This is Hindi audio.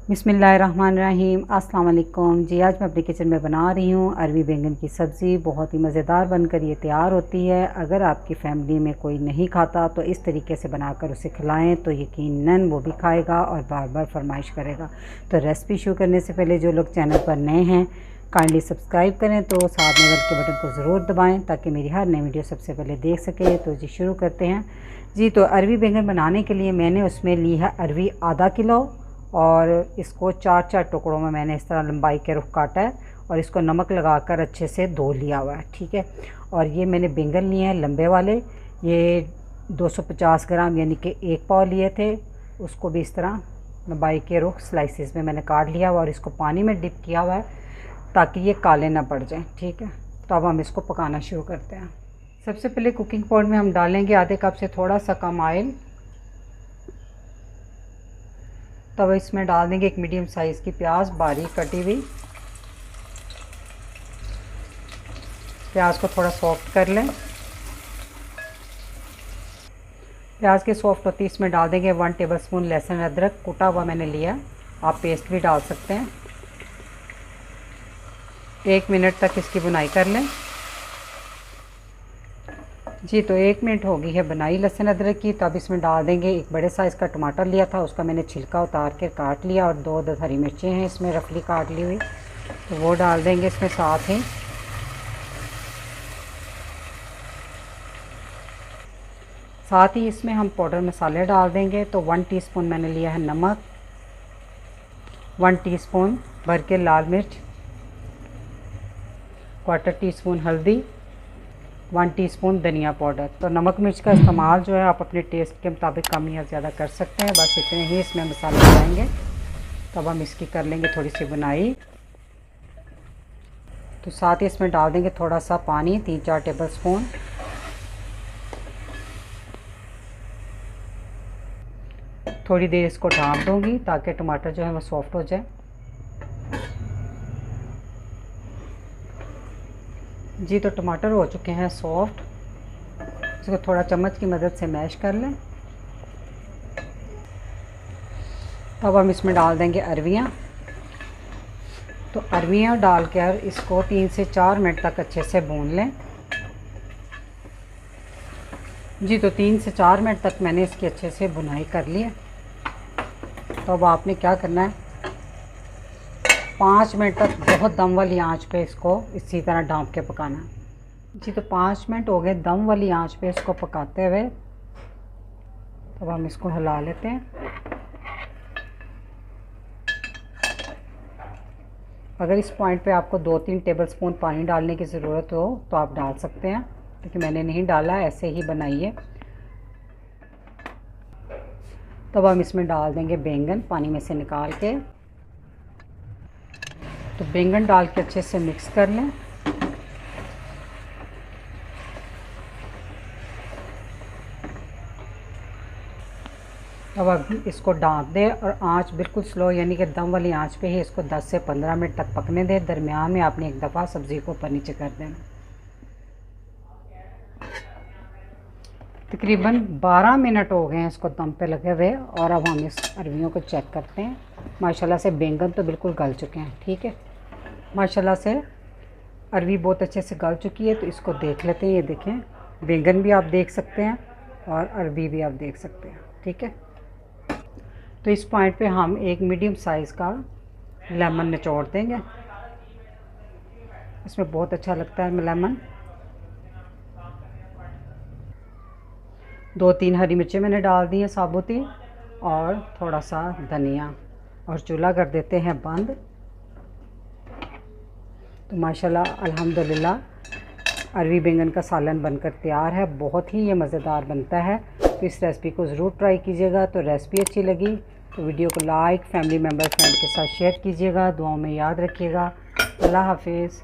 बिस्मिल्लाहिर्रहमानिर्रहीम। अस्सलाम वालेकुम जी। आज मैं अपने किचन में बना रही हूँ अरवी बैंगन की सब्ज़ी। बहुत ही मज़ेदार बनकर ये तैयार होती है। अगर आपकी फ़ैमिली में कोई नहीं खाता तो इस तरीके से बनाकर उसे खिलाएं तो यकीनन वो भी खाएगा और बार बार फरमाइश करेगा। तो रेसिपी शुरू करने से पहले जो लोग चैनल पर नए हैं काइंडली सब्सक्राइब करें, तो साथ में बेल के बटन को ज़रूर दबाएँ ताकि मेरी हर नई वीडियो सबसे पहले देख सके। तो जी शुरू करते हैं जी। तो अरवी बैंगन बनाने के लिए मैंने उसमें ली है अरवी आधा किलो और इसको 4-4 टुकड़ों में मैंने इस तरह लंबाई के रुख काटा है और इसको नमक लगाकर अच्छे से धो लिया हुआ है, ठीक है। और ये मैंने बैंगन लिए हैं लंबे वाले, ये 250 ग्राम यानी कि 1 पाव लिए थे। उसको भी इस तरह लंबाई के रुख स्लाइसिस में मैंने काट लिया हुआ और इसको पानी में डिप किया हुआ है ताकि ये काले ना पड़ जाएं, ठीक है। तो अब हम इसको पकाना शुरू करते हैं। सबसे पहले कुकिंग पॉट में हम डालेंगे आधे कप से थोड़ा सा कम ऑयल। तब इसमें डाल देंगे एक मीडियम साइज़ की प्याज बारीक कटी हुई। प्याज को थोड़ा सॉफ्ट कर लें। प्याज के सॉफ्ट होती इसमें डाल देंगे 1 टेबलस्पून लहसुन अदरक कुटा हुआ मैंने लिया, आप पेस्ट भी डाल सकते हैं। 1 मिनट तक इसकी बुनाई कर लें जी। तो 1 मिनट हो गई है बनाई लहसुन अदरक की। तब इसमें डाल देंगे एक बड़े साइज़ का टमाटर लिया था, उसका मैंने छिलका उतार के काट लिया और 2 हरी मिर्चें हैं इसमें रफली काट ली हुई, तो वो डाल देंगे इसमें। साथ ही इसमें हम पाउडर मसाले डाल देंगे। तो 1 टीस्पून मैंने लिया है नमक, 1 टीस्पून भर के लाल मिर्च, 1/4 टीस्पून हल्दी, 1 टीस्पून धनिया पाउडर। तो नमक मिर्च का इस्तेमाल जो है आप अपने टेस्ट के मुताबिक कम या ज़्यादा कर सकते हैं। बस इतने ही इसमें मसाले डालेंगे। तब हम इसकी कर लेंगे थोड़ी सी बुनाई। तो साथ ही इसमें डाल देंगे थोड़ा सा पानी, 3-4 टेबल स्पून। थोड़ी देर इसको ढाँप दूँगी ताकि टमाटर जो है वो सॉफ्ट हो जाए जी। तो टमाटर हो चुके हैं सॉफ्ट, इसको थोड़ा चम्मच की मदद से मैश कर लें। तब हम इसमें डाल देंगे अरवियाँ। तो अरवियाँ डालकर इसको 3 से 4 मिनट तक अच्छे से भून लें जी। तो 3 से 4 मिनट तक मैंने इसकी अच्छे से भुनाई कर ली है। तो अब आपने क्या करना है, 5 मिनट तक बहुत दम वाली आंच पे इसको इसी तरह ढाँप के पकाना है जी। तो 5 मिनट हो गए दम वाली आंच पे इसको पकाते हुए। तब हम इसको हिला लेते हैं। अगर इस पॉइंट पे आपको 2-3 टेबलस्पून पानी डालने की ज़रूरत हो तो आप डाल सकते हैं, क्योंकि मैंने नहीं डाला, ऐसे ही बनाइए। तब हम इसमें डाल देंगे बैंगन पानी में से निकाल के। तो बैंगन डाल के अच्छे से मिक्स कर लें। अब इसको ढाँप दें और आंच बिल्कुल स्लो यानी कि दम वाली आंच पे ही इसको 10 से 15 मिनट तक पकने दें। दरमियान में आपने एक दफ़ा सब्ज़ी को ऊपर नीचे कर देना। तकरीबन 12 मिनट हो गए हैं इसको दम पे लगे हुए और अब हम इस अरवियों को चेक करते हैं। माशाल्लाह से बैंगन तो बिल्कुल गल चुके हैं, ठीक है। माशाल्लाह से अरवी बहुत अच्छे से गल चुकी है। तो इसको देख लेते हैं। ये देखें, बैंगन भी आप देख सकते हैं और अरवी भी आप देख सकते हैं, ठीक है। तो इस पॉइंट पे हम एक मीडियम साइज़ का लेमन निचोड़ देंगे। इसमें बहुत अच्छा लगता है लेमन। 2-3 हरी मिर्चें मैंने डाल दी हैं साबुत ही और थोड़ा सा धनिया, और चूल्हा कर देते हैं बंद। तो माशाल्लाह अल्हम्दुलिल्लाह अरवी बैंगन का सालन बनकर तैयार है। बहुत ही ये मज़ेदार बनता है। तो इस रेसिपी को ज़रूर ट्राई कीजिएगा। तो रेसिपी अच्छी लगी तो वीडियो को लाइक, फैमिली मेम्बर, फ्रेंड के साथ शेयर कीजिएगा। दुआओं में याद रखिएगा। अल्लाह हाफिज़।